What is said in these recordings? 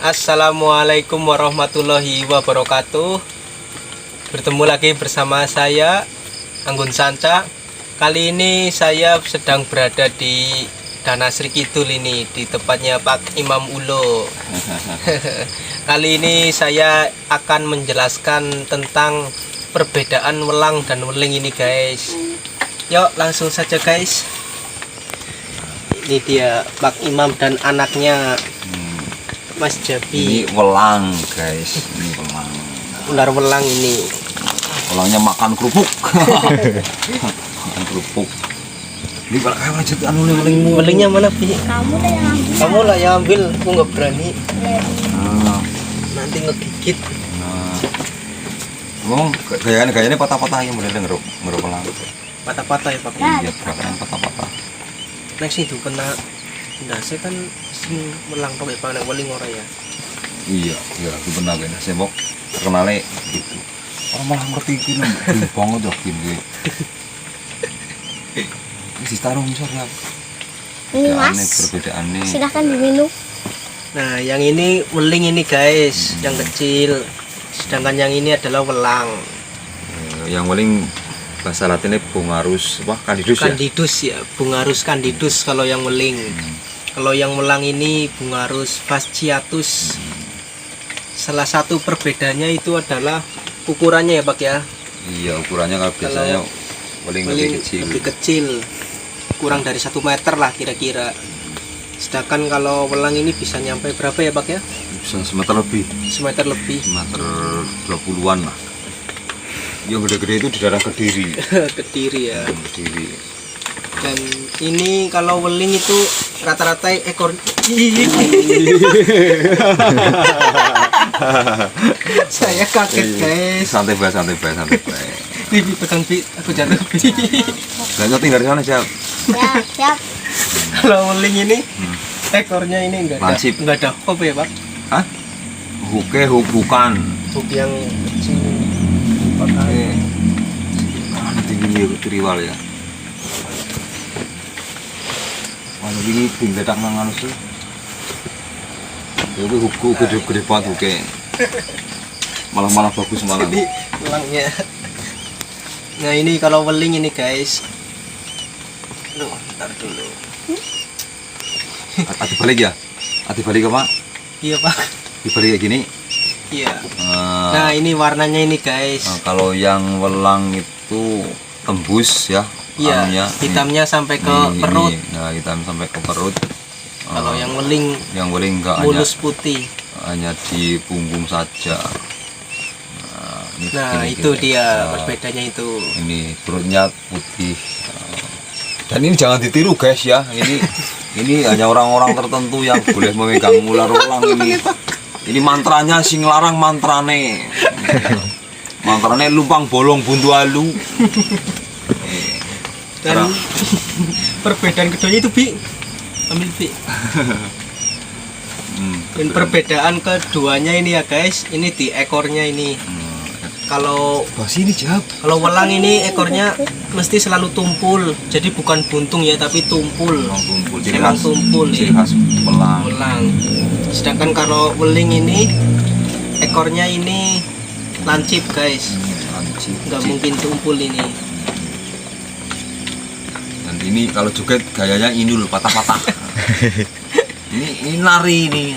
Assalamualaikum warahmatullahi wabarakatuh. Bertemu lagi bersama saya Anggun Sanca. Kali ini saya sedang berada di Danau Sri Kidul ini, di tempatnya Pak Imam Ulo. Kali ini saya akan menjelaskan tentang perbedaan welang dan weling ini guys. Yuk langsung saja guys. Ini dia Pak Imam dan anaknya Mas Jabi. Ini welang guys, ini welang. Ular welang ini. Welangnya makan kerupuk. Makan kerupuk. Ini kalau kayak lanjut anu welingmu. Welingnya mana Pi? Kamu deh yang ambil. Kamu lah yang ambil, aku nggak berani. Nah, Nanti ngegigit. nah. Ngomong gayanya patah-patah yang bener ngeruk welang. Patah-patah ya Pak. Iya, gerakan patah-patah. Next itu kena ndase kan sing welang pakai panek weling ora ya. Iya, iya, itu benar kan. Saya mau terkenalnya gitu. Orang malah ngerti gini, banget dah gini. Ini si tarung misal ya. Ini Perbedaannya, mas, perbedaannya. silahkan diminum. Nah, yang ini weling ini guys, yang kecil. Sedangkan yang ini adalah welang. Yang paling bahasa Latinnya Bungarus, wah Candidus ya. Candidus ya, Bungarus candidus kalau yang weling. Kalau yang welang ini Bungarus fasciatus. Salah satu perbedaannya itu adalah ukurannya ya Pak ya. Iya, ukurannya kalau biasanya paling lebih kecil. Lebih kecil. Kurang dari 1 meter lah kira-kira. Sedangkan kalau welang ini bisa nyampe berapa ya Pak ya? Bisa semeter lebih, Semeter lebih. semeter 20-an lah. Yang gede-gede itu di daerah Kediri. Kediri ya. Kediri. Dan ini kalau weling itu rata-rata ekor. Saya kaget guys. Santai bae, santai bae, santai bae. Bibi pegang Bi, aku jatuh Bi. Gak ngerti dari sana siap. Ya, siap. Kalau weling ini ekornya ini enggak ada. Lancip. Enggak ada hop ya Pak. Hah? Bukan. Hop yang kecil. Pakai. Mana tingginya ya triwal ya. Mana ini tinggi ledak mangan sih. Ya itu hukum gede-gede banget oke. Malah bagus malah. Jadi welangnya. Nah ini kalau weling ini guys. Loh, ntar dulu. Ati balik ya? Ati balik apa? Iya Pak. Dibalik kayak gini. Iya. Nah ini warnanya ini guys. Nah, kalau yang welang itu tembus ya. Iya. anunya, Hitamnya sampai ke ini. perut. Nah, hitam sampai ke perut. Kalau yang weling enggak mulus putih. hanya di punggung saja. Ini Nah begini, itu gini. dia Nah, perbedaannya itu. ini perutnya putih. Dan ini jangan ditiru guys ya. Ini hanya orang-orang tertentu yang boleh memegang ular welang ini. Ini mantranya sing larang mantrane. Mantrane lubang bolong buntu alu. Dan perbedaan keduanya itu Bi. Ambil Bi. Dan perbedaan keduanya ini ya guys, ini di ekornya ini. Kalau Sini jawab. kalau welang ini ekornya mesti selalu tumpul, jadi bukan buntung ya, tapi tumpul. Tumpul. Emang tumpul Ciri ya. khas welang. Welang. Sedangkan kalau weling ini ekornya ini lancip guys, nggak mungkin tumpul ini. Dan ini kalau joget gayanya indul patah-patah. ini larinya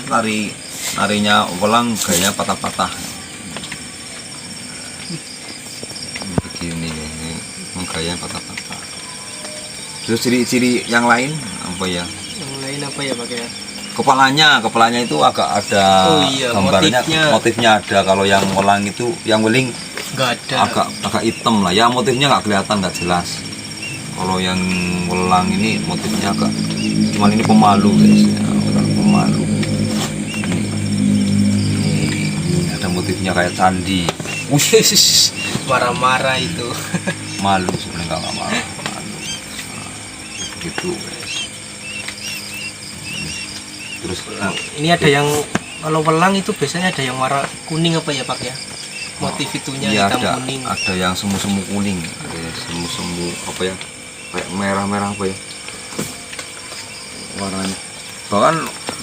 welang gayanya patah-patah. Begini ini gayanya patah-patah. Terus ciri-ciri yang lain apa ya? Yang lain apa ya Pak ya? Kepalanya itu agak ada Oh iya, gambarnya, motifnya. motifnya ada. Kalau yang welang itu, yang weling Nggak ada. agak hitam lah. Ya motifnya nggak kelihatan, nggak jelas. Kalau yang welang ini motifnya agak, cuman ini pemalu guys, ya, pemalu. Ini ada motifnya kayak candi. Ush, marah-marah itu. Malu sebenarnya nggak marah, malu. Nah, gitu guys. Terus Ini ada yang kalau welang itu biasanya ada yang warna kuning apa ya Pak ya? Motif itunya iya, hitam kuning. ada yang semu-semu kuning, ada yang semu-semu apa ya, kayak merah-merah apa ya warnanya. bahkan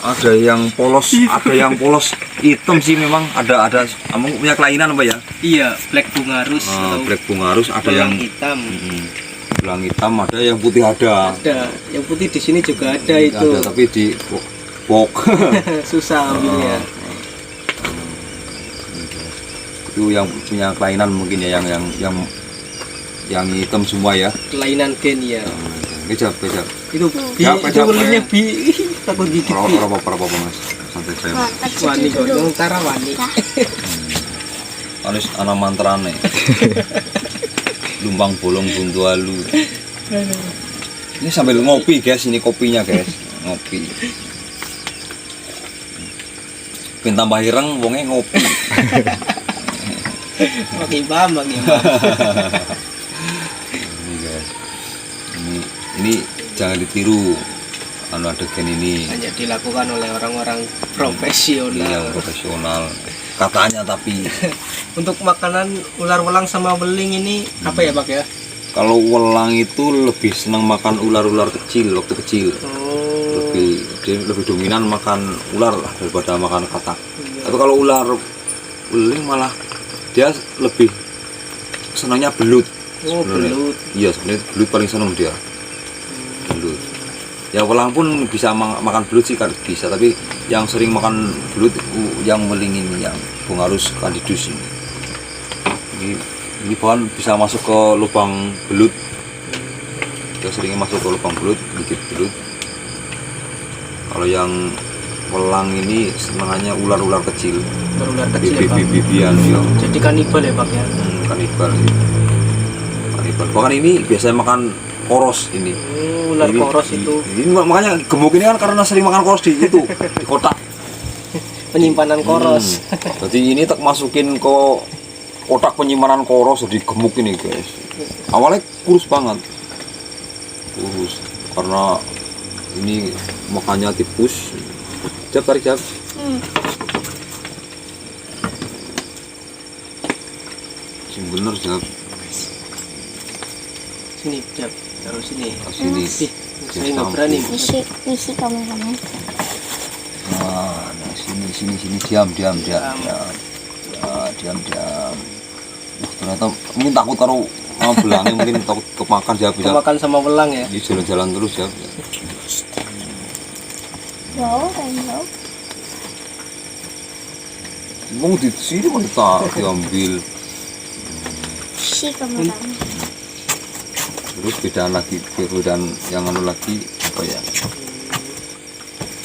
ada yang polos, ada yang polos hitam sih memang ada kamu punya kelainan apa ya? Iya, black bungarus atau Black bungarus ada yang belang hitam. belang hitam, ada yang putih ada. Ada, yang putih di sini juga ada itu. Ada tapi di pok. Susah ambilnya. Itu yang punya kelainan mungkin ya yang hitam semua ya. Kelainan gen ya. Kejap. Itu itu ularnya bi takut gigit. Apa Mas? Santai saya. Wani kok ngentara wani. Anis ana mantrane. Lumbang bolong buntu alu. Ini sambil ngopi guys, ini kopinya guys. Ngopi. Ben tambah ireng wonge ngopi. Makin paham. Ini guys. Ini jangan ditiru adegan ini. Hanya dilakukan oleh orang-orang profesional. Yang profesional. Katanya tapi Untuk makanan ular welang sama beling ini apa ya Pak ya? kalau welang itu lebih senang makan ular-ular kecil waktu kecil. Oh. Dia lebih dominan makan ular lah daripada makan katak. Tapi kalau ular beling malah dia lebih senangnya belut. Oh, Sebenarnya. belut. Iya, sebenarnya belut paling senang dia. Belut. Ya welang pun bisa makan belut sih kan bisa, tapi yang sering makan belut yang beling ini yang bungarus candidus ini. Ini pohon bisa masuk ke lubang belut. Dia seringnya masuk ke lubang belut, gigit belut. Kalau yang welang ini senangannya ular-ular kecil. Ular kecil ya Pak. Bibian ya. Jadi kanibal ya Pak ya? Kanibal. Kanibal. Bahkan ini biasanya makan koros ini. Ular Ini- koros itu Ini makanya gemuk ini kan karena sering makan koros di itu, di kotak. penyimpanan koros. Jadi ini tak masukin ke kotak penyimpanan koros jadi gemuk ini guys. Awalnya kurus banget. Kurus karena ini makanya tipus. Tarik jap. Sing bener jap. Sini, Jap. Taruh sini. Sini. Ih, saya nggak berani. Misi kameramen. Nah, sini diam. Ya, diam. Ternyata mungkin takut taruh belangnya mungkin takut kemakan ya bisa. Makan sama welang ya. Ini jalan-jalan terus ya. Rainbow. Mau di sini mau tak diambil. Misi kameramen. Terus bedaan yang anu lagi apa ya?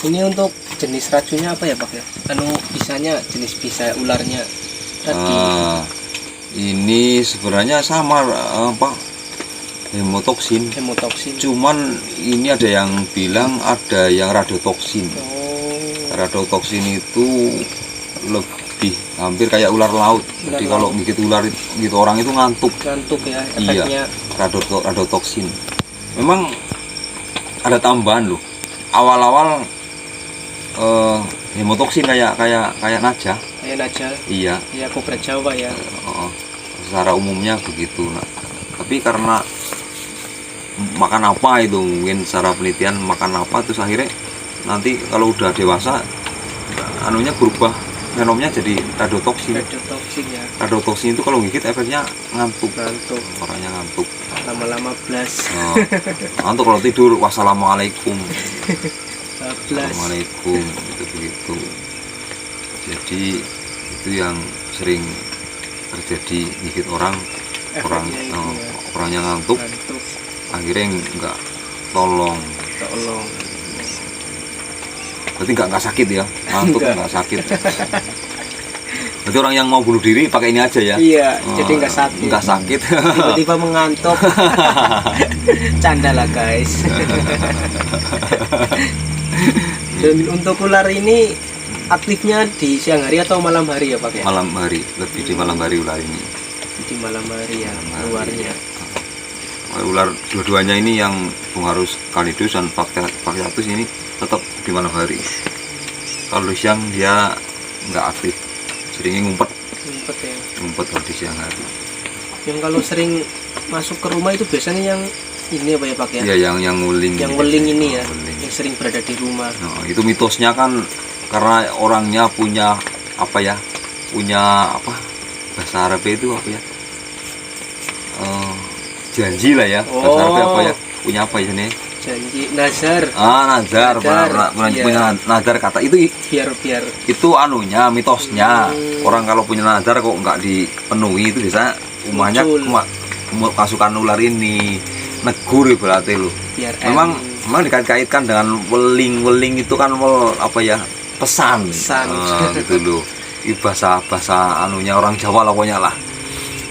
Ini untuk jenis racunnya apa ya Pak ya? Anu bisanya jenis bisa ularnya tadi. Ini sebenarnya sama apa? Hemotoksin. Hemotoksin. Cuman ini ada yang bilang ada yang radiotoksin. Oh. Radiotoksin itu lebih hampir kayak ular laut. Jadi kalau gigit ular gitu orang itu ngantuk. Ngantuk ya Iya. efeknya. Radiotoksin. Memang ada tambahan loh. Awal-awal hemotoksin kayak naja. Kayak naja. Iya. Ya kobra Jawa ya. Secara umumnya begitu. Nah, tapi karena makan apa itu mungkin secara penelitian makan apa terus akhirnya nanti kalau udah dewasa anunya berubah fenomnya jadi radiotoksin. Radiotoksin ya. Radiotoksin itu kalau gigit efeknya ngantuk. Ngantuk. Orangnya ngantuk. Lama-lama blas. Ngantuk kalau tidur wassalamualaikum. Blas. Assalamualaikum itu begitu. Jadi itu yang sering terjadi gigit orang Efeknya itu ya. orangnya ngantuk Ngantuk. akhirnya nggak tolong. Berarti nggak sakit ya, ngantuk nggak sakit. Berarti orang yang mau bunuh diri pakai ini aja ya. Iya, jadi nggak sakit. Nggak sakit. Tiba-tiba mengantuk. Canda lah guys. Dan untuk ular ini aktifnya di siang hari atau malam hari ya Pak ya? Malam hari, lebih di malam hari ular ini. Di malam hari ya keluarnya. Ular dua-duanya ini yang bungarus candidus dan Phacciatus ini tetap di malam hari. Kalau siang dia nggak aktif, seringnya ngumpet Ya. kalau di siang hari. Yang kalau sering masuk ke rumah itu biasanya yang ini apa ya Pak ya? Iya yang weling. Yang weling ini ya. Weling. yang sering berada di rumah. Nah, itu mitosnya kan karena orangnya punya apa ya? Punya apa? Bahasa Arab itu apa ya? Janji lah ya. Bahasa Arab apa ya? Punya apa ya nih? Janji nazar. Nazar, Iya. punya nazar kata itu Biar itu anunya mitosnya. Orang kalau punya nazar kok nggak dipenuhi itu biasanya rumahnya kemasukan ular ini negur berarti lo. biar Memang dikait-kaitkan dengan weling itu kan apa ya pesan. Gitu loh. Ini bahasa anunya orang Jawa lah pokoknya lah.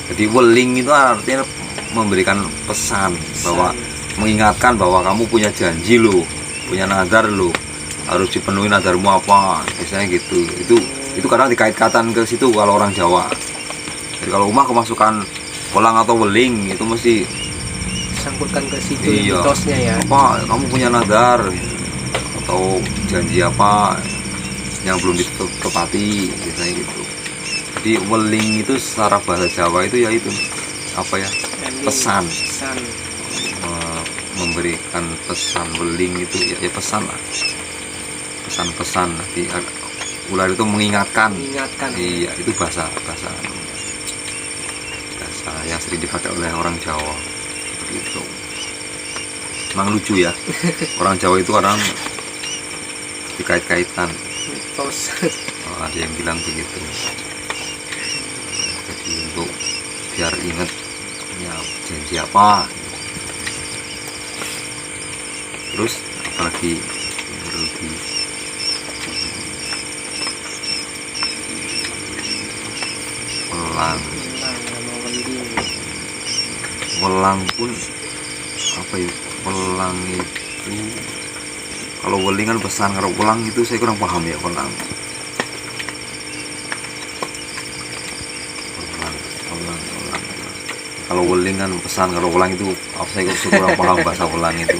Jadi weling itu artinya memberikan pesan bahwa mengingatkan bahwa kamu punya janji lo, punya nazar lo, harus dipenuhi nazarmu apa, biasanya gitu. Itu kadang dikait-kaitan ke situ kalau orang Jawa. Jadi kalau rumah kemasukan welang atau weling itu mesti sangkutkan ke situ iya, mitosnya ya. apa kamu punya nazar atau janji apa yang belum ditepati, biasanya gitu. Jadi weling itu secara bahasa Jawa itu ya itu apa ya pesan. Memberikan pesan. Weling itu ya pesan lah, pesan-pesan. Nanti ular itu mengingatkan. Iya, itu bahasa yang sering dipakai oleh orang Jawa gitu. Emang lucu ya. Orang Jawa itu kadang dikait-kaitkan Mitos. ada yang bilang begitu. Jadi untuk biar ingat ya janji apa. Terus apalagi yang perlu di welang pun apa ya, welang itu kalau weling kan pesan, kalau welang itu saya kurang paham ya. Welang kalau weling kan pesan, kalau welang itu apa, saya kurang paham bahasa welang itu.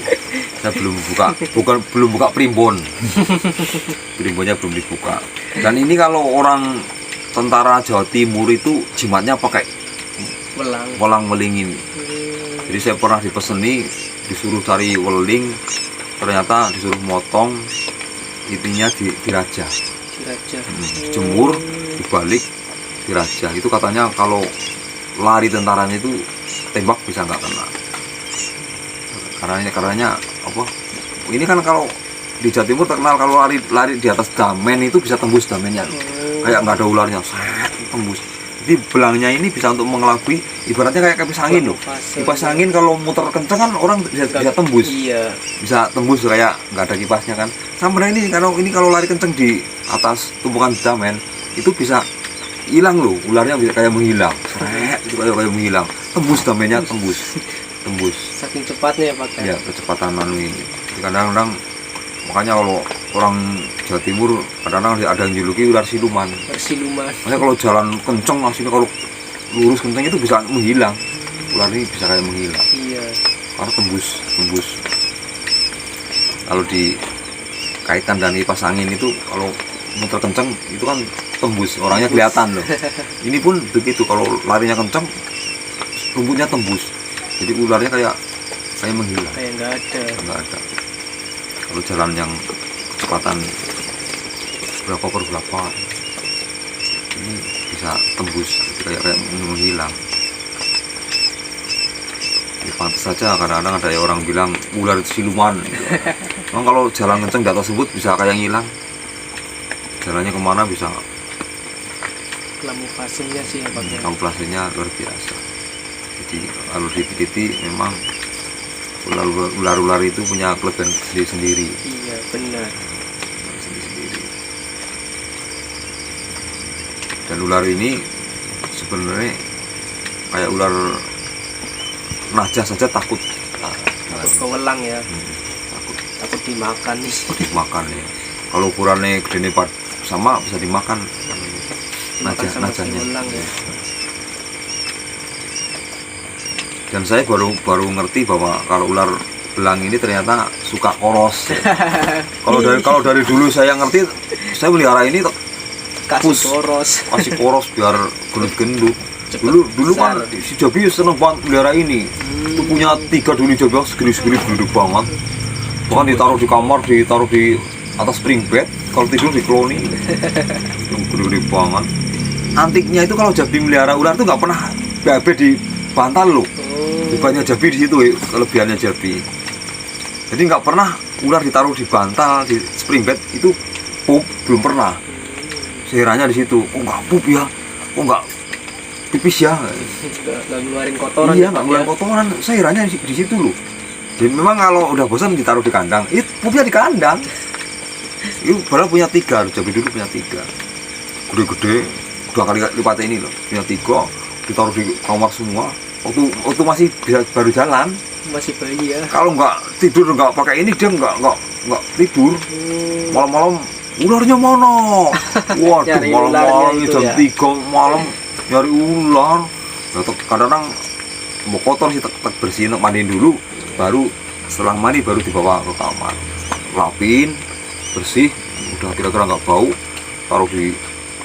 Saya belum buka primbon. Primbonnya belum dibuka. Dan ini kalau orang tentara Jawa Timur itu jimatnya pakai welang weling ini. Jadi saya pernah dipeseni, disuruh cari weling, ternyata disuruh motong, intinya dirajah. Jemur, dibalik, dirajah. Itu katanya kalau lari tentaranya itu tembak bisa nggak kena. Karenanya apa? Ini kan kalau di Jawa Timur terkenal kalau lari di atas damen itu bisa tembus damennya. Kayak nggak ada ularnya, tembus. Jadi belangnya ini bisa untuk mengelabui, ibaratnya kayak kipas angin loh. Kipas angin kalau muter kenceng kan orang bisa tembus. Iya. Bisa tembus kayak nggak ada kipasnya kan. Sama ini kalau lari kenceng di atas tumpukan damen itu bisa hilang loh, ularnya bisa kayak menghilang. Itu kayak menghilang. Tembus damennya, tembus. Saking cepatnya ya Pak. Ya, kecepatan ini. Kadang-kadang makanya kalau orang Jawa Timur kadang-kadang ada yang juluki ular siluman. Makanya kalau jalan kenceng aslinya kalau lurus kenceng itu bisa menghilang. Ular ini bisa kayak menghilang. Iya. Karena tembus. Kalau dikaitkan dengan kipas angin itu kalau muter kenceng itu kan tembus, orangnya kelihatan loh. Ini pun begitu, kalau larinya kenceng rumputnya tembus. Jadi ularnya kayak menghilang. Kayak nggak ada. Kalau jalan yang kecepatan berapa per berapa ini bisa tembus, kayak menghilang. Ya, pantas saja kadang-kadang ada orang bilang ular siluman gitu. Memang kalau jalan kenceng di atas tersebut bisa kayak ngilang, jalannya kemana bisa. Kamuflasenya sih ya Pak. Kamuflasenya luar biasa. Jadi kalau diteliti memang ular-ular itu punya kelebihan sendiri. Iya benar. Sendiri. Dan ular ini sebenarnya kayak ular najah saja takut ke welang ya. Takut dimakan nih. Dimakan ya. Kalau ukurannya gede sama bisa dimakan. Najahnya. Ya. Dan saya baru ngerti bahwa kalau ular belang ini ternyata suka koros. Kalau dari dulu saya ngerti, saya melihara ini kasih koros biar gendut-gendut. Dulu kan si Jabi seneng banget melihara ini. Itu punya 3 dulu Jabi segini duduk banget. Bahkan ditaruh di kamar, ditaruh di atas spring bed, kalau tidur dikeloni. Yang gede-gede banget. Antiknya itu kalau Jabi melihara ular itu nggak pernah BAB di bantal loh. Bukannya Jabi di situ kelebihannya Jabi. Jadi nggak pernah ular ditaruh di bantal, di spring bed itu pup, belum pernah. Seherannya di situ, kok nggak pup ya, kok nggak pipis ya. Nggak ngeluarin kotoran. Iya, nggak ngeluarin kotoran. Seherannya di situ loh. Jadi memang kalau udah bosan ditaruh di kandang, itu pupnya di kandang. Itu padahal punya 3, Jabi dulu punya 3. Gede-gede, 2 kali lipat ini loh, punya 3, ditaruh di kamar semua. Waktu masih baru jalan, Masih bayi ya. kalau nggak tidur nggak pakai ini dia nggak tidur. Malam-malam ularnya mana? Waduh, Nyari malam-malam ularnya itu jam ya. 3 malam nyari ular. Ya, kadang-kadang mau kotor sih tak bersihin, mandiin dulu, baru setelah mandi baru dibawa ke kamar, rapin, bersih, udah kira-kira nggak bau, taruh di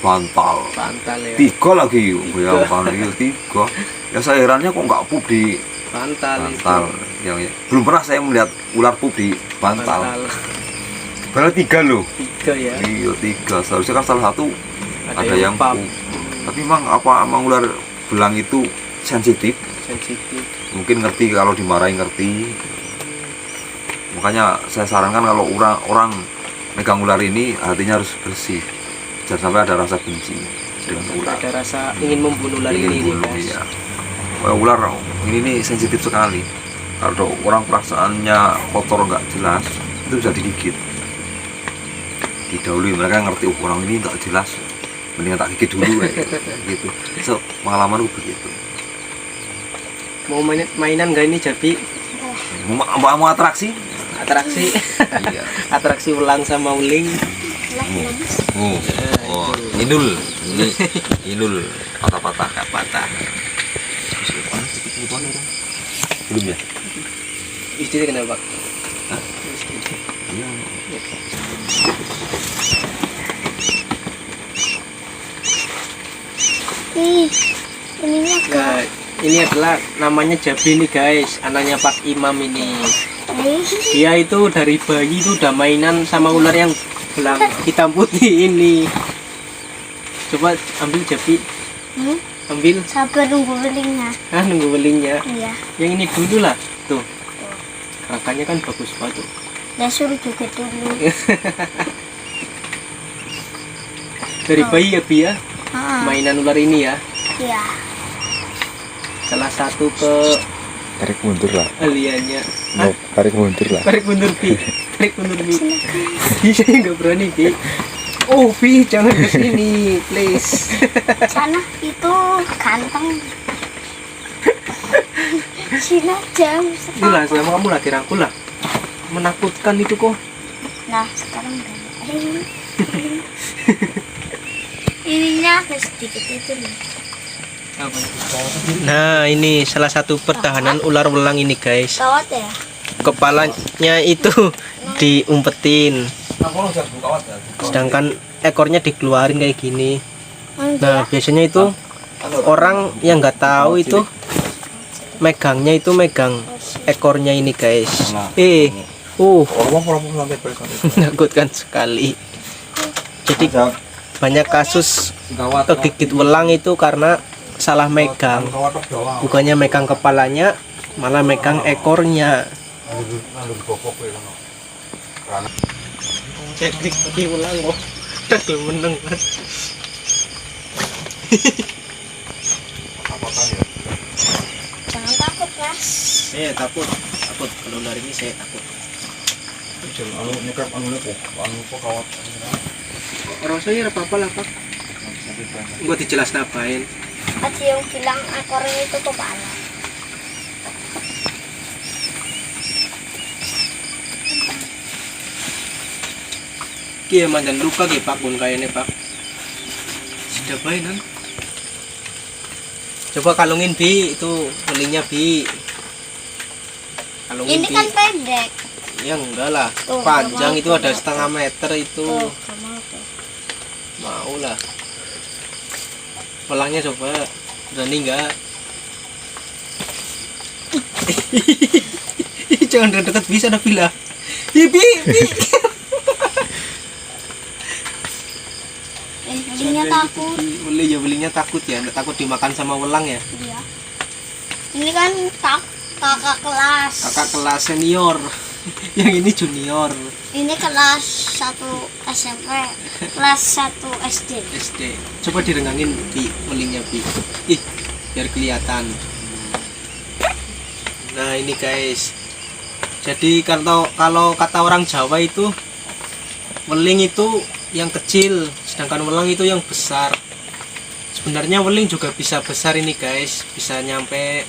bantal. Bantal ya. 3 lagi, ya kan itu 3. Ya saya herannya kok nggak pup di Bantal. bantal. Ya, belum pernah saya melihat ular pup di bantal. Padahal 3 loh. 3 ya. Iya 3. Seharusnya kan salah satu ada yang pap. pup. Tapi emang ular belang itu sensitif. Sensitif. Mungkin ngerti kalau dimarahi ngerti. Makanya saya sarankan kalau orang megang ular ini hatinya harus bersih. Jangan sampai ada rasa benci dengan ular. Ada rasa ingin membunuh ular Ingin ini bunuh, guys. ya. Ular ini nih sensitif sekali. Kalau orang perasaannya kotor nggak jelas, itu bisa digigit. Didahului mereka ngerti orang ini nggak jelas, mendingan tak gigit dulu kayak gitu. So, pengalaman begitu. Mau mainan gak ini Jabi? Mau atraksi? Atraksi. Iya. Atraksi ulang sama uling. Oh, inul, ini inul patah-patah. Patah. Belum ya? Istri kenapa? Iya. Ininya Nah, ini adalah namanya Jabi nih guys, anaknya Pak Imam ini. Dia itu dari bayi itu udah mainan sama ular yang belang hitam putih ini. Coba ambil Jabi, ambil. sabar nunggu belingnya. Nunggu belingnya. Iya. Yang ini dulu lah, tuh. Kakaknya kan bagus banget tuh. Dan suruh juga dulu. Dari bayi ya Bi ya, Ah, mainan ular ini ya. iya. Salah satu Tarik mundur lah. keahliannya. Mau tarik mundur lah. Tarik mundur Bi, tarik mundur Bi. Bi saya nggak berani Bi. Oh Bi jangan kesini please. Sana itu ganteng. Sini jauh Inilah sekali. selama kamu lagi rangkul lah. Menakutkan itu kok. Nah sekarang ininya agak sedikit itu nih. Nah ini salah satu pertahanan ular belang ini guys. Kawat ya? Kepalanya itu diumpetin, sedangkan ekornya dikeluarin kayak gini. Nah biasanya itu orang yang nggak tahu itu megangnya itu megang ekornya ini guys. Menakutkan sekali. Jadi banyak kasus kegigit welang itu karena salah megang, bukannya megang kepalanya malah megang ekornya. Teknik lagi ulang kok udah meneng kan. Jangan takut mas. Saya takut kalau lari ini saya takut. Orang saya apa lah pak, gua dijelas ngapain. Ada yang bilang ekornya itu kepala. Kia mandan luka ke pak pun kayaknya pak. Sudah mainan. Coba kalungin Bi, itu ulingnya Bi. Kalungin Ini Bi. kan pendek. Ya enggak lah, Tuh, panjang nggak itu mau, ada nggak setengah meter itu. Tuh, kamu tuh. Mau lah. Pelangnya coba, berani enggak? Jangan dekat bisa ada bila. Bi. Welingnya takut. Welingnya takut ya, nggak takut dimakan sama welang ya. Iya. Ini kan kakak kelas. Kakak kelas senior. Yang ini junior. Ini kelas 1 SMP, kelas 1 SD. SD. Coba direngangin Bi, welingnya Bi. Ih, biar kelihatan. Nah, ini guys. Jadi kalau kata orang Jawa itu weling itu yang kecil, sedangkan welang itu yang besar. Sebenarnya weling juga bisa besar ini guys, bisa nyampe,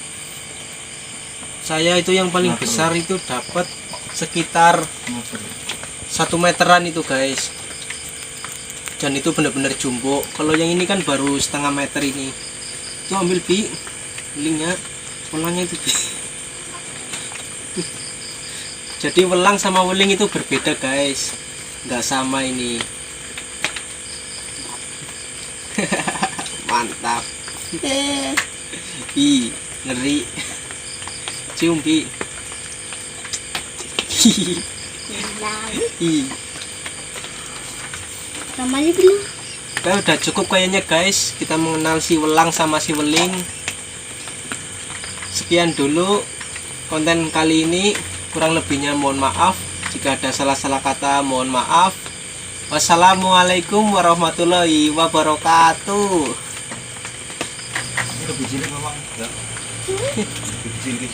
saya itu yang paling besar itu dapat sekitar 1 meteran itu guys, dan itu benar-benar jumbo. Kalau yang ini kan baru setengah meter ini. Itu ambil Bi welingnya, welangnya itu Bi. Jadi welang sama weling itu berbeda guys, nggak sama ini. Mantap. Ih, ngeri. Cium Bi. Ih. Namanya bilang. Oke, udah cukup kayaknya guys, kita mengenal si welang sama si weling. Sekian dulu konten kali ini, kurang lebihnya mohon maaf. Jika ada salah-salah kata mohon maaf. Wassalamualaikum warahmatullahi wabarakatuh. Ini lebih cilik memang ya. Lebih cilik.